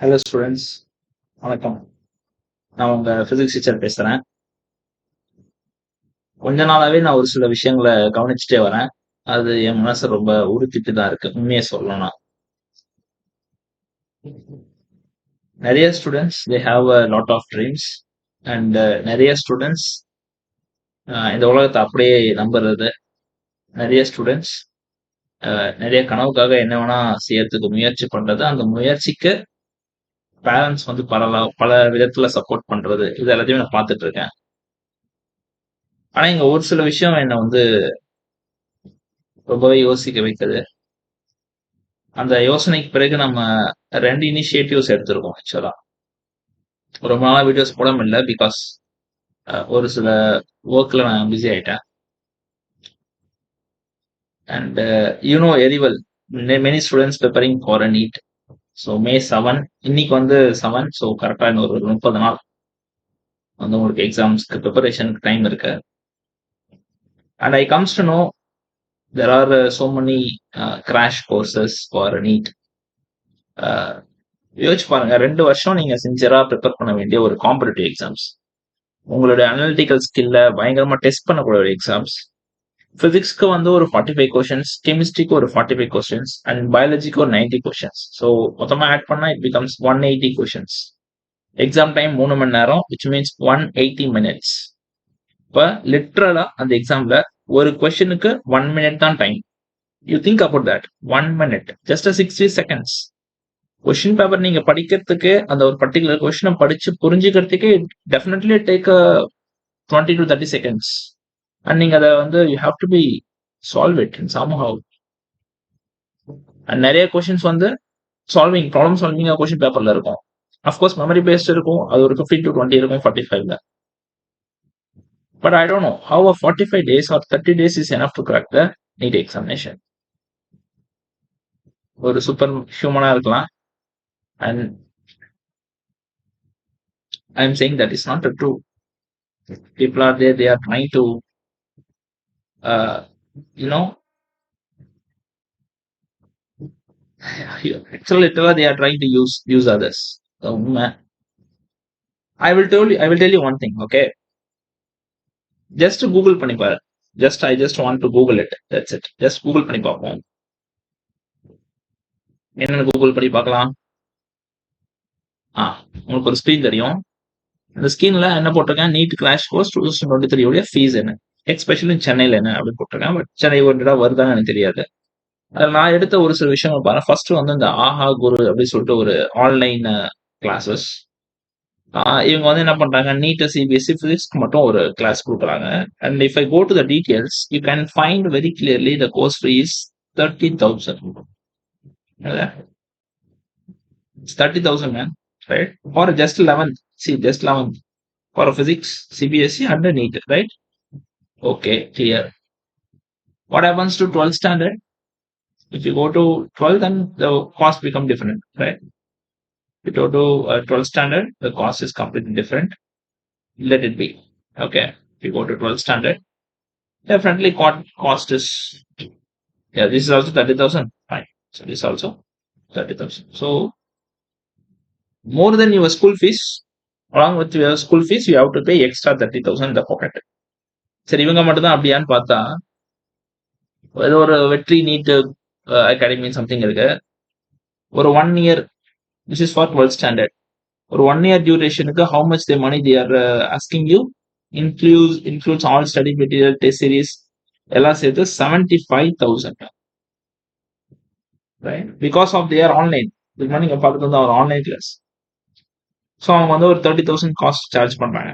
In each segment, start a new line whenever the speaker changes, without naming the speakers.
Hello students, வணக்கம். நான் உங்க பிசிக்ஸ் டீச்சர் பேசுறேன். கொஞ்ச நாளாவே நான் ஒரு சில விஷயங்களை கவனிச்சுட்டே வரேன். அது என் மனசை ரொம்ப உறுத்திட்டு தான் இருக்கு, உண்மையை சொல்லணும்னா. நிறைய students they have a lot of dreams and நிறைய ஸ்டூடெண்ட்ஸ் இந்த உலகத்தை அப்படியே நம்புறது. நிறைய ஸ்டூடெண்ட்ஸ் நிறைய கனவுக்காக என்ன வேணா செய்யறதுக்கு முயற்சி பண்றது. அந்த முயற்சிக்கு பேரண்ட்ஸ் வந்து பல விதத்துல சப்போர்ட் பண்றது. இது எல்லாத்தையும் நான் பார்த்துட்டு இருக்கேன். ஆனா இங்க ஒரு சில விஷயம் என்னை வந்து ரொம்பவே யோசிக்க வைக்குது. அந்த யோசனைக்கு பிறகு நம்ம 2 இனிஷியேட்டிவ்ஸ் எடுத்திருக்கோம் ஆக்சுவலா. ரொம்ப நாளா வீடியோஸ் போட முடியல பிகாஸ் ஒரு சில ஒர்க்ல நான் பிஸி ஆயிட்டேன். And very well, many students preparing for a NEET. So May 7 இன்னைக்கு வந்து 7. ஸோ கரெக்டாக இன்னொரு 30 நாள் வந்து உங்களுக்கு எக்ஸாம்ஸ்க்கு ப்ரிப்பரேஷனுக்கு டைம் இருக்கு. And I comes to know there are so many crash courses for NEET. யோசிச்சு பாருங்க, 2 வருஷம் நீங்க சின்சியரா ப்ரிப்பேர் பண்ண வேண்டிய ஒரு காம்படிட்டிவ் எக்ஸாம்ஸ், உங்களுடைய அனலிட்டிக்கல் ஸ்கில்ல பயங்கரமா டெஸ்ட் பண்ணக்கூடிய ஒரு எக்ஸாம்ஸ். பிசிக்ஸ்க்கு வந்து ஒரு 45 கொஸ்டின்ஸ், கெமிஸ்ட்ரிக்கு ஒரு 45 கொஸ்டின்ஸ் அண்ட் பயாலஜிக்கு ஒரு 90 கொஸ்டின்ஸ். ஸோ மொத்தமா ஆட் பண்ணா it becomes 180 questions. Exam time 3 மணி நேரம், விச் மீன்ஸ் 180 மினிட்ஸ். இப்போ லிட்ரலா அந்த எக்ஸாம்ல ஒரு கொஸ்டினுக்கு 1 மினிட் தான் time. You think about that. 1 minute, just 60 seconds. Question paper நீங்க படிக்கிறதுக்கு, அந்த ஒரு பர்டிகுலர் கொஸ்டினை படிச்சு புரிஞ்சுக்கிறதுக்கு definitely take 20 to 30 seconds. And நீங்க அதை வந்து you have to be solve it in somehow. And நிறைய கொஸ்டின்ஸ் வந்து ப்ராப்ளம் சால்விங் கொஸ்டின் பேப்பர்ல இருக்கும். அஃப்கோர்ஸ் மெமரி பேஸ்ட் இருக்கும், அது ஒரு 15 to 20 இருக்கும் 45ல. But I don't know how a 45 days or 30 days is enough to crack the NEET examination. ஒரு சூப்பர் ஹியூமனா இருக்கலாம். And I am saying that is not true. People are there, they are trying to uh, you know actually they are trying to use others. So, I will tell you one thing, okay? Just Google பண்ணி பாரு. I just want to Google it. That's it. Just Google பண்ணி பார்ப்போம். என்னன்னு Google பண்ணி பார்க்கலாம். உங்களுக்கு ஒரு screen தெரியும். இந்த ஸ்கிரீன்ல என்ன போட்டிருக்கேன், நீட் கிராஷ் கோர்ஸ் 2023 உடைய ஃபீஸ் என்ன, எக்ஸ்பெஷலி சென்னையில் என்ன அப்படின்னு போட்டிருக்கேன். பட் சென்னை ஒரு வருதான்னு எனக்கு தெரியாது. அதில் நான் எடுத்த ஒரு சில விஷயங்கள் பாருங்க. ஃபர்ஸ்ட் வந்து இந்த ஆஹா குரு அப்படின்னு சொல்லிட்டு ஒரு ஆன்லைன் கிளாஸஸ். இவங்க வந்து என்ன பண்றாங்க, நீட் சிபிஎஸ்சி பிசிக்ஸ்க்கு மட்டும் ஒரு கிளாஸ் கொடுக்குறாங்க. And if I go to the details you can find very clearly the course fees 30,000. It's 30,000, man, right? For just 11th, see, just 11th for a physics, CBSE and a NEET, right? Okay, clear. What happens to 12th standard? If you go to 12th, then the cost become different, right? If you go to 12th standard, the cost is completely different. Let it be. Okay. If you go to 12th standard, definitely cost is, yeah, this is also 30,000. Fine. So this is also 30,000. So more than your school fees, along with your school fees, you have to pay extra 30,000 in the pocket. சரி, இவங்க மட்டும் தான் அப்படியான்னு பார்த்தா, ஏதோ ஒரு வெற்றி NEET academy something இருக்கு. ஒரு 1 year, this is for 12th standard. ஒரு 1 year டியூரேஷனுக்கு how much the money they are asking you includes all study material, test series எல்லாம் சேர்த்து 75,000, right? Because of their online. இதுக்கு முன்னாடி நீங்க பார்த்துட்டு வந்து ஒரு ஆன்லைன் கிளாஸ். ஸோ அவங்க வந்து ஒரு 30,000 காஸ்ட் சார்ஜ் பண்றாங்க.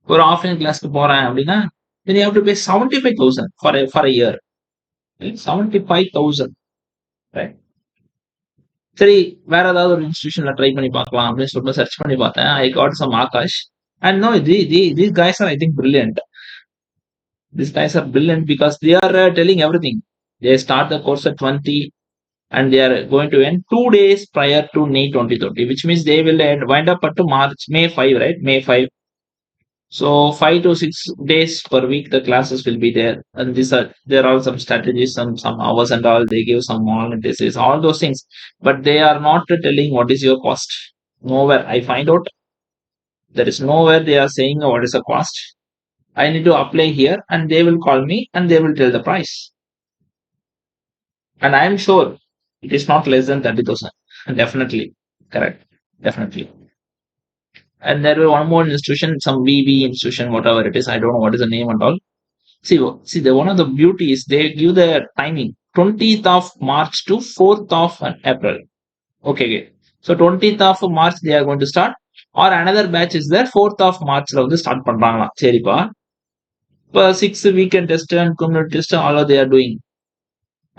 ஒரு ஆஃப்லைன் கிளாஸ்க்கு போறேன் அப்படின்னா then you have to pay 75,000 for a year. 75,000, right? சரி, வேற ஏதாவது ஒரு இன்ஸ்டிடியூஷன்ல ட்ரை பண்ணி பார்க்கலாம் அப்படின்னு சொல்லிட்டு சர்ச் பண்ணி பார்த்தேன். I got some Aakash and no, these guys are I think brilliant. These guys are brilliant because they are telling everything. They start the course at 20 and they are going to end 2 days prior to NEET 2020, which means they will wind up at May 5, right? May 5. So 5 to 6 days per week the classes will be there, and there are some strategies, some hours and all. They give some monetization, all those things, but they are not telling what is your cost. Nowhere I find out there is nowhere they are saying what is the cost. I need to apply here, and they will call me and they will tell the price, and I am sure it is not less than 30,000. Definitely correct, definitely. And there will one more institution, some BB institution, whatever it is. I don't know what is the name and all. See, the one of the beauties they give the timing 20th of March to 4th of April. Okay, okay. So 20th of March they are going to start, or another batch is there 4th of March வந்து start பண்றாங்களாம். சரிப்பா. இப்போ 6 weekend test and community test all they are doing.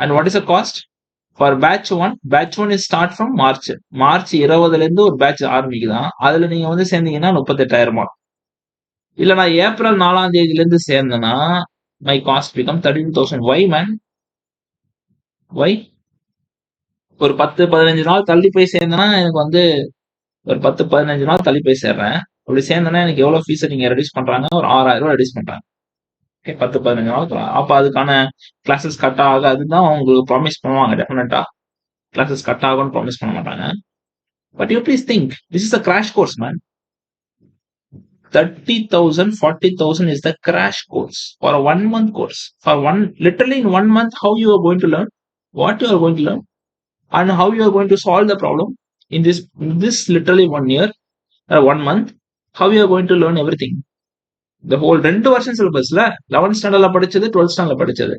And what is the cost? For batch 1 is start from March. March 20ல இருந்து ஒரு batch ஆரம்பிக்குதான். அதுல நீங்க வந்து சேர்ந்தீங்கன்னா 38,000. இல்ல நான் ஏப்ரல் 4ஆம் தேதியில இருந்து சேர்ந்தேன்னா my cost become 32,000. Why man? Why? ஒரு 10-15 நாள் தள்ளி போய் சேர்ந்தேன்னா எனக்கு வந்து ஒரு 10-15 நாள் தள்ளி போய் சேர்றேன். அப்படி சேர்ந்தேன்னா எனக்கு எவ்வளவு ஃபீஸை நீங்க ரெடியூஸ் பண்றாங்க? ஒரு 6,000 ரூபாய் ரெடியூஸ் பண்றாங்க. ஓகே, 10-15 நாள். அப்ப அதுக்கான கிளாஸஸ் கட் ஆகாதுதான் உங்களுக்கு ப்ராமிஸ் பண்ணுவாங்க. டெஃபினட்டா கிளாஸஸ் கட் ஆகும்னு ப்ராமிஸ் பண்ண மாட்டாங்க. But you please think, this is a crash course man. 30,000, 40,000 is the crash course for a 1 month course. For literally in 1 month, how you are going to learn, what you are going to learn, and how you are going to solve the problem in this literally 1 year, 1 month, how you are going to learn everything. The whole 2 வருஷம் சிலபஸ்ல 11th ஸ்டாண்டர்ட்ல படிச்சது 12th ஸ்டாண்டர்ட்ல படிச்சது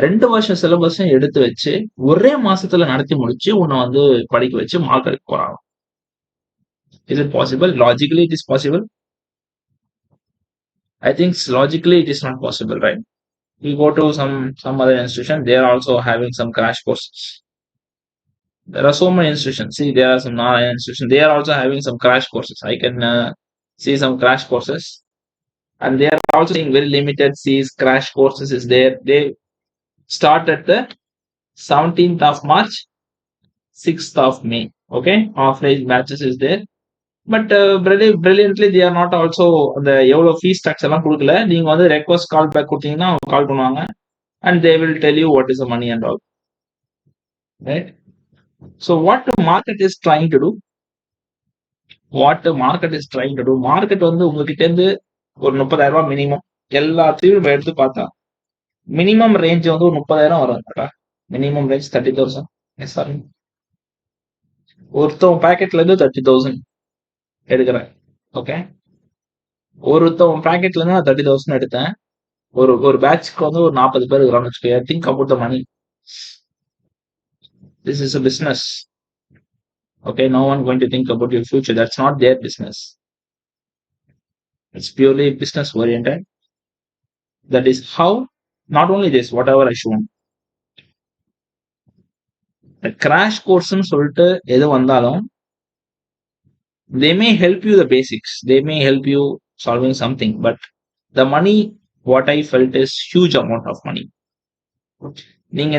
2 வருஷம் சிலபஸும் எடுத்து வச்சு ஒரே மாசத்துல நடத்தி முடிச்சு உன்னை வந்து படிக்க வச்சு மார்க் எடுக்க போறாங்க. Is it possible? Logically it is possible. I think logically it is not possible, right? You go to some other institution, they are also having some crash courses. There are so many institutions. See, there are some institutions, they are also having some crash courses. I can see some crash courses, and they are also saying very limited sees crash courses is there. They start at the 17th of March, 6th of May. Okay, off-range matches is there. But brilliantly they are not also அந்த எவ்வளோ fees structure எல்லாம் கொடுக்கல. நீங்க வந்து request call back கொடுத்தீங்கன்னா அவங்க கால் பண்ணுவாங்க, and they will tell you what is the money and all, right? So what the market is trying to do, market வந்து உங்ககிட்ட இருந்து ஒரு 30,000 ரூபாய் மினிமம் எல்லாத்தையும் எடுத்து பார்த்தா மினிமம் ரேஞ்ச் வந்து ஒரு 30,000 வரும். Minimum range 30,000. சாரி, ஒருத்தவங்க பேக்கெட்ல இருந்து 30,000 எடுக்கிறேன். ஓகே, ஒருத்தவங்க பேக்கெட்ல இருந்து நான் 30,000 எடுத்தேன். ஒரு பேட்ச்க்கு வந்து ஒரு 40 பேர் இருக்கிறான்னு வச்சுக்கோ. Think about the money. This is a business. Okay, no one going to think about your future. That's not their business. It's purely business oriented. That is how, not only this, whatever I shown. The crash course சொல்லிட்டு எது வந்தாலும் they may help you the basics. They may help you solving something, but the money, what I felt is huge amount of money. நீங்க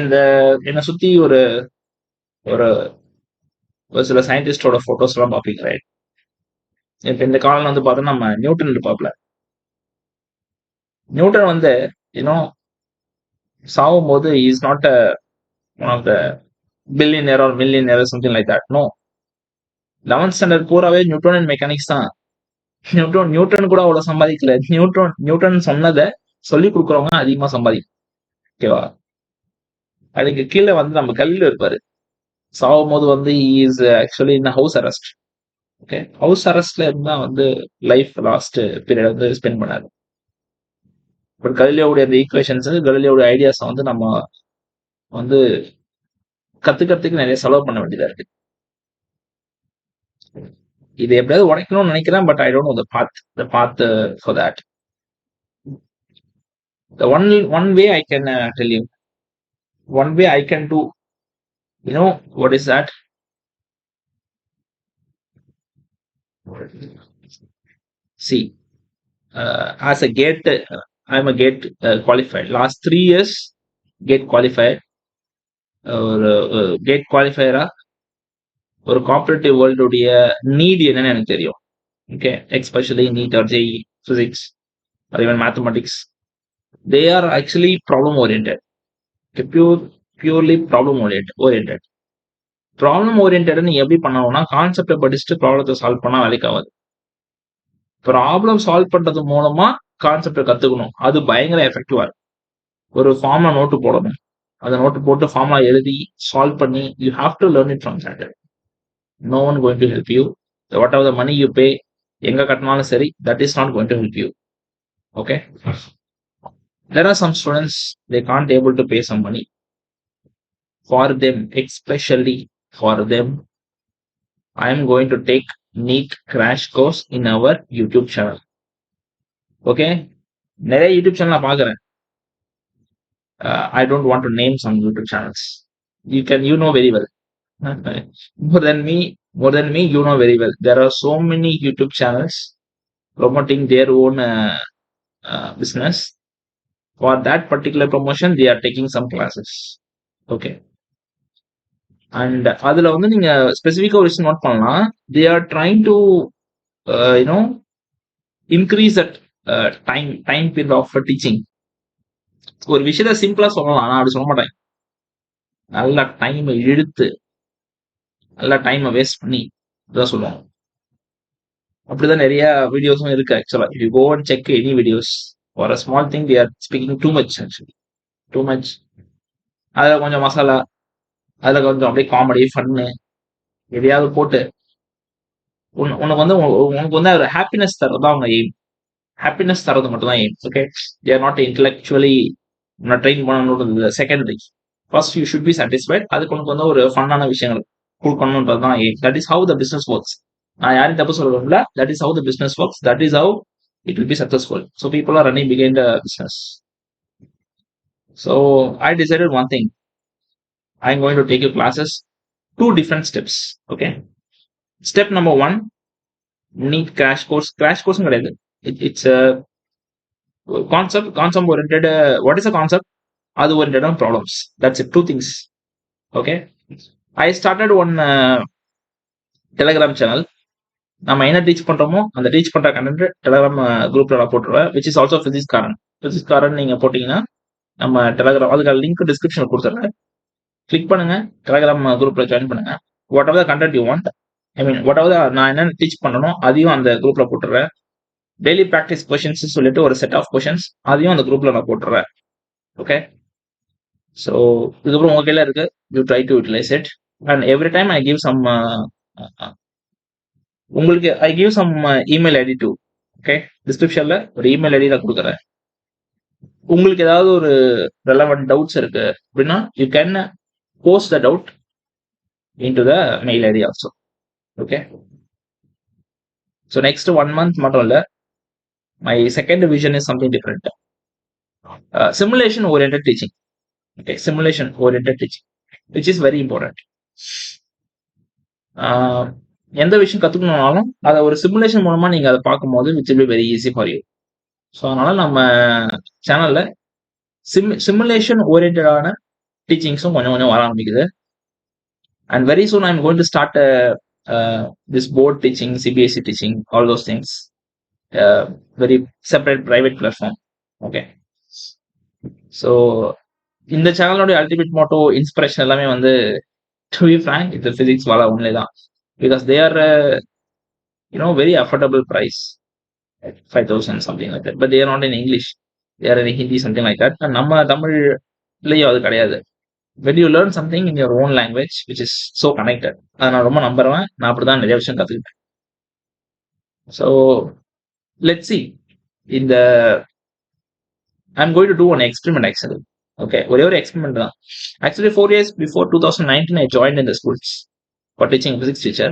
என்னை சுத்தி ஒரு சில சயின்டிஸ்டோட photos எல்லாம் பாப்பீங்க, ரைட்? இப்ப இந்த காலம் வந்து பார்த்தா நம்ம நியூட்டன் இருப்பாப்ல. நியூட்டன் வந்து சாவும் போது is not one of the billionaire or millionaire something like that. No, 11th standard பூராவே நியூட்டன் அண்ட் மெக்கானிக்ஸ் தான். நியூட்டன் கூட அவ்வளவு சம்பாதிக்கல. நியூட்டன் சொன்னதை சொல்லி கொடுக்குறவங்க அதிகமா சம்பாதிக்கும். ஓகேவா? அதுக்கு கீழே வந்து நம்ம கல்வியில இருப்பாரு. சாவும் போது வந்து is actually in house arrest. Okay, house அரெஸ்ட்ல இருந்தா வந்து லைஃப் லாஸ்ட் பீரியட் வந்து ஸ்பெண்ட் பண்ணாரு. பட் கலிலியோடைய அந்த ஈக்குவேஷன்ஸ், கலிலியோடைய ஐடியாஸ் வந்து நம்ம வந்து கத்துக்கிறதுக்கு நிறைய செலவு பண்ண வேண்டியதா இருக்கு. இது எப்படியாவது உடைக்கணும்னு நினைக்கிறேன், but I don't no the path for that. The one way I can tell you, one way I can do, what is that? See, as a GATE, I'm a GATE qualified. Last 3 years GATE qualified. GATE qualifier ஒரு competitive வேர்ல்டுடைய NEET என்னன்னு எனக்கு தெரியும். Okay, especially NEET or JEE. physics or even mathematics, they are actually problem oriented. Okay, purely problem oriented. Problem ஓரியன்டா நீ எப்படி பண்ணணும்னா கான்செப்டை படிச்சுட்டு ப்ராப்ளத்தை சால்வ் பண்ணா வேலைக்கு ஆகாது. ப்ராப்ளம் சால்வ் பண்றது மூலமா கான்செப்டை கத்துக்கணும். அது பயங்கர எஃபெக்டிவா இருக்கும். ஒரு ஃபார்ம்ல நோட்டு போடணும். அந்த நோட்டு போட்டு ஃபார்ம்லா எழுதி சால்வ் பண்ணி you have to learn it from that. No one going to help you. What are the money you pay, எங்க கட்டினாலும் சரி, that is not going to help you. Okay, there are some students they can't able to pay some money. For them, especially for them, I am going to take NEET crash course in our YouTube channel. Okay, நிறைய YouTube channel நான் பார்க்குறேன். I don't want to name some YouTube channels. You know very well. More than me, you know very well. There are so many YouTube channels promoting their own business. For that particular promotion, they are taking some classes. Okay. And அதுல வந்து நீங்க ஸ்பெசிஃபிக்கா ஒரு விஷயம் note பண்ணலாம். They are trying to increase that time period of teaching. ஒரு விஷயத்த சிம்பிளா சொல்லலாம், ஆனா அப்படி சொல்ல மாட்டாங்க. நல்லா டைம் இழுத்து நல்லா டைமை வேஸ்ட் பண்ணி இதான் சொல்லுவாங்க. அப்படிதான் நிறைய வீடியோஸும் இருக்கு. Actually you go and check any videos for a small thing they are speaking too much. Actually too much. அதுல கொஞ்சம் மசாலா, அதுல கொஞ்சம் அப்படியே காமெடி ஃபன்னு எதையாவது போட்டு உனக்கு வந்து உனக்கு வந்து ஒரு ஹாப்பினஸ் தரதான் அவங்க எய்ம். ஹாப்பினஸ் தரது மட்டும் தான் aim. Okay, they are not intellectually train பண்ணணுன்றது secondary. First you should be satisfied. அதுக்கு உனக்கு வந்து ஒரு ஃபன்னான விஷயங்கள் கொடுக்கணுன்றது தான் aim. That is how the business works. நான் யாரையும் தப்பு சொல்றேன்ல, that is how the business works. That is how it will be successful. So people are running behind the business. So I decided one thing. I'm going to take you classes, two different steps. Okay. Step number 1, NEET crash course. Crash course கிடையாது. It's a concept oriented. What is a concept? அது oriented on problems. That's it. Two things. Okay. I started one Telegram channel. நம்ம என்ன teach பண்றோமோ அந்த teach பண்ற content Telegram குரூப்ல நான் போட்டுருவேன். விச் இஸ் ஆல்சோ பிசிக்ஸ் காரன் நீங்க போட்டீங்கன்னா நம்ம டெலிகிராம் அதுக்கு லிங்க் டிஸ்கிரிப்ஷன்ல கொடுத்துறேன். கிளிக் பண்ணுங்க, டெலிகிராம் குரூப்ல ஜாயின் பண்ணுங்க. Whatever content you want, I mean whatever நான் என்ன டீச் பண்ணணும் அதையும் அந்த குரூப்ல போட்டுறேன். டெய்லி ப்ராக்டிஸ் கொஷின்ஸ் சொல்லிட்டு ஒரு செட் ஆஃப் கொஷின்ஸ் அதையும் அந்த குரூப்ல நான் போட்டுறேன். ஓகே, ஸோ இதுக்கப்புறம் உங்க கையில இருக்கு. You try to utilize it. And every time I give some உங்களுக்கு I give some email ID too. Okay, டிஸ்கிரிப்ஷன்ல ஒரு இமெயில் ஐடி நான் கொடுக்குறேன். உங்களுக்கு ஏதாவது ஒரு ரெலவெண்ட் டவுட்ஸ் இருக்கு அப்படின்னா you can post the doubt in to the mail ID also. Okay, so next 1 month மட்டும் இல்லை, my second vision is something different. Simulation oriented teaching. Okay, simulation oriented teaching which is very important. எந்த விஷயம் கத்துக்கணும்னாலும் அதை ஒரு simulation மூலமா நீங்க அதை பார்க்கும்போது which will be very easy for you. So அதனால நம்ம சேனல்ல சிமுலேஷன் ஓரியன்டான டீச்சிங்ஸும் கொஞ்சம் கொஞ்சம் வர ஆரம்பிக்குது. And very soon I am going to start this board teaching, CBSE teaching, all those things, very separate private platform. Okay, so இந்த சேனலோட ultimate motto inspiration எல்லாமே வந்து டு பி ஃப்ராங்க் இது பிசிக்ஸ் வாலா ஒன்லி தான். Because they are very affordable price, 5,000 something like that, but they are not in English, they are in Hindi, something like that. And நம்ம தமிழ்லயும் அது கிடையாது. When you learn something in your own language which is so connected, அதை நான் ரொம்ப நம்புறேன். நான் அப்படிதான் நிறைய விஷயம் கத்துக்கிட்டேன். So let's see. I'm going to do an experiment actually. Okay, ஒரே ஒரு எக்ஸ்பெரிமெண்ட் தான். Actually 4 years before 2019 I joined in the schools for teaching physics teacher.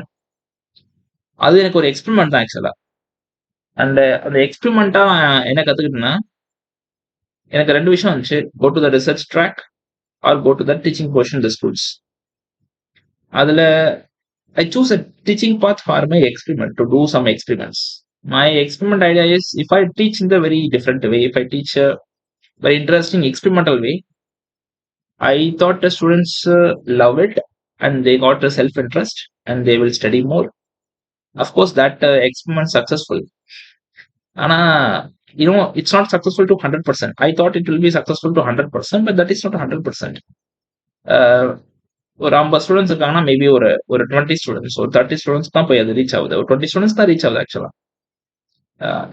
அது எனக்கு ஒரு எக்ஸ்பெரிமெண்ட் தான் ஆக்சுவலா. அண்ட் அந்த எக்ஸ்பெரிமெண்டா என்ன கத்துக்கிட்டேன்னா எனக்கு 2 விஷயம் வந்துச்சு. Go to the research track or go to the teaching portion the schools. அதுல I choose a teaching path for my experiment to do some experiments. My experiment idea is if I teach in the very different way, if I teach a very interesting experimental way, I thought the students love it and they got a self-interest and they will study more. Of course, that experiment successful. ஆனா it's not successful to 100%. I thought it will be successful to 100%, but that is not 100%. ஒரு 50 students இருக்காங்கன்னா maybe ஒரு ஒரு 20 students ஒரு 30 students தான் போய் அது reach ஆகுது. ஒரு 20 ஸ்டூடெண்ட்ஸ் தான் ரீச் ஆகுது ஆக்சுவலா.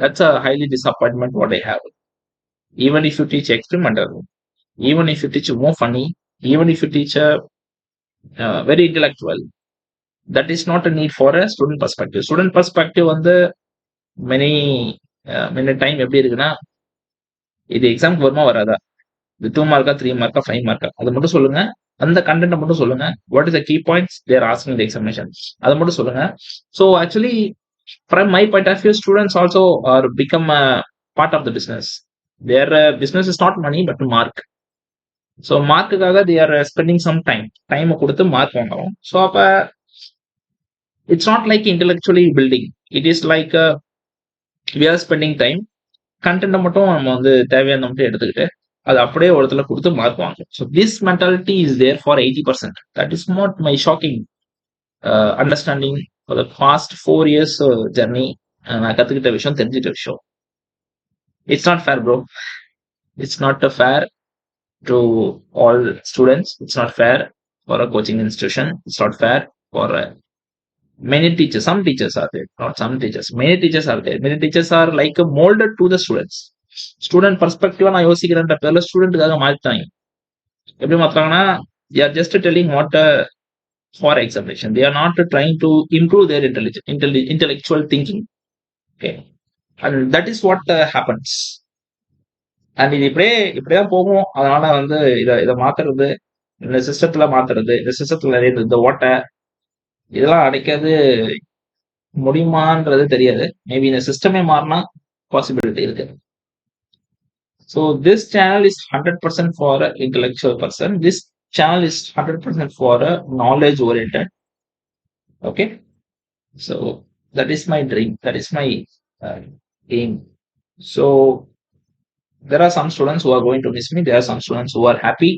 That's a highly disappointment what I have. Even if you teach experimental, even if you teach more funny, even if you teach a very intellectual, that is not a need for a student perspective. Student perspective வந்து many many time எப்படி இருக்குன்னா, இது எக்ஸாம்க்கு வருமா வராதா, இது 2 மார்க்கா 3 மார்க்கா 5 மார்க்கா அதை மட்டும் சொல்லுங்க, அந்த கண்டென்ட் மட்டும் சொல்லுங்க, what is the key points they're asking the examination அதை மட்டும் சொல்லுங்க. So actually from my point of view students also are become a part of the business. Their business is not money but mark. So மார்க்குக்காக they are spending some டைமை கொடுத்து mark வாங்குறோம். So அப்போ it's not like intellectually building, it is like we are spending time. கண்டென்ட்டை மட்டும் நம்ம வந்து தேவையான மட்டும் எடுத்துக்கிட்டு அது அப்படியே ஒரு இடத்துல கொடுத்து மார்க் வாங்கும். So this mentality is there for 80%. That is not my shocking understanding for the past 4 years journey. நான் கற்றுக்கிட்ட விஷயம், தெரிஞ்சுக்கிட்ட விஷயம். It's not fair bro. It's not a fair to all students. It's not fair for a coaching institution. It's not fair for many teachers. Some teachers are there, not some teachers. Many teachers are there. Many teachers are like molded to the students. Student பர்ஸ்பெக்டிவா நான் யோசிக்கிறேன்ற பேர்ல ஸ்டூடெண்ட்டுக்காக மாத்தாங்க. எப்படி மாத்துறாங்கன்னா, they are just telling what for examination. They are not trying to improve their intellectual thinking. Okay, and that is what happens. And இது இப்படிதான் போகும். அதனால வந்து இதை மாத்துறது, இந்த சிஸ்டத்துல மாத்துறது, இந்த சிஸ்டத்துல நிறைய இந்த ஓட்டை இதெல்லாம் அடைக்கிறது முடியுமான்றது தெரியாது. மேபி இந்த சிஸ்டமே மாறினா பாசிபிலிட்டி இருக்கு. So this channel is 100% for an intellectual person. This channel is 100% for a knowledge oriented. Okay, so that is my dream, that is my aim. So there are some students who are going to miss me, there are some students who are happy,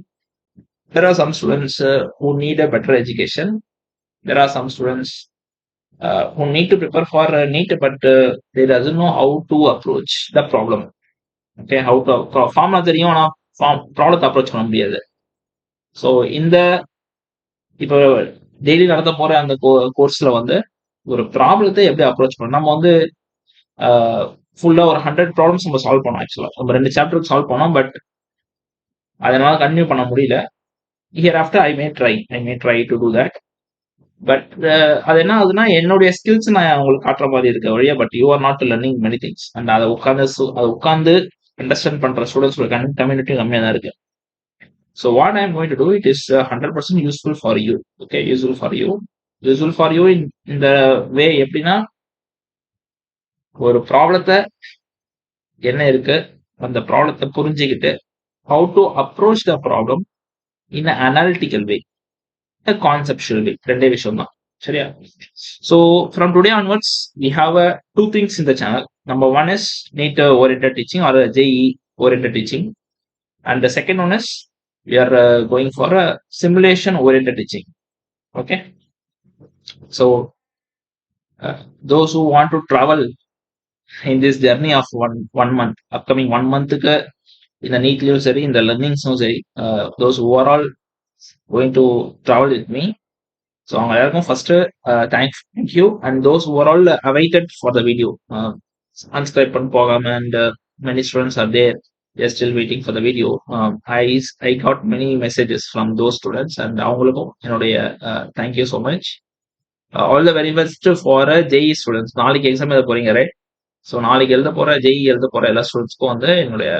there are some students who need a better education, there are some students who need to prepare for NEET but they doesn't know how to approach the problem. Okay, how to formula தெரியும், ஆனால் ப்ராப்ளத்தை approach பண்ண முடியாது. So இந்த இப்போ daily நடத்த போற அந்த கோர்ஸ்ல வந்து ஒரு ப்ராப்ளத்தை எப்படி அப்ரோச் பண்ணணும், நம்ம வந்து ஃபுல்லா ஒரு 100 ப்ராப்ளம்ஸ் நம்ம சால்வ் பண்ணோம். ஆக்சுவலா நம்ம 2 சாப்டருக்கு சால்வ் பண்ணோம், பட் அதனால கன்டினியூ பண்ண முடியல. Here after I May try to do that. But அது என்ன ஆகுதுன்னா, என்னுடைய ஸ்கில்ஸ் நான் உங்களுக்கு காட்டுற மாதிரி இருக்க வழியா, but you are not learning many things. And அதை உட்காந்து அண்டர்ஸ்டாண்ட் பண்ற ஸ்டூடெண்ட்ஸோட கம்யூனிட்டி கம்மியாக தான் இருக்கு. So what I am going to do, it is 100% useful for you. Okay, useful for you இந்த வே. எப்படின்னா, ஒரு ப்ராப்ளத்தை என்ன இருக்கு, அந்த ப்ராப்ளத்தை புரிஞ்சுக்கிட்டு how to approach the problem in analytical way, conceptual way, ரெண்டே விஷயம் தான். சரியா? So from today onwards we have two things in the channel. Number one is NEET oriented teaching or JEE oriented teaching, and the second one is we are going for a simulation oriented teaching. Okay, so those who want to travel in this journey of one month, upcoming 1 month in the NEET leave seri, in the learning seri, those who are all going to travel with me, so அவங்க எல்லாருக்கும் first thank you. And those who are all awaited for the video, unscribe பண்ணி போகாம, and many students are there, they're still waiting for the video. I got many messages from those students, and அவங்களுக்கும் என்னுடைய thank you so much. All the very best for JEE students. நாளைக்கு exam எழுத போறீங்க, right? So நாளைக்கு எழுத போற JEE எழுத போற எல்லா ஸ்டூடெண்ட்ஸ்க்கும் வந்து என்னுடைய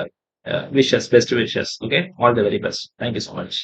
wishes, best wishes. Okay, all the very best. Thank you so much.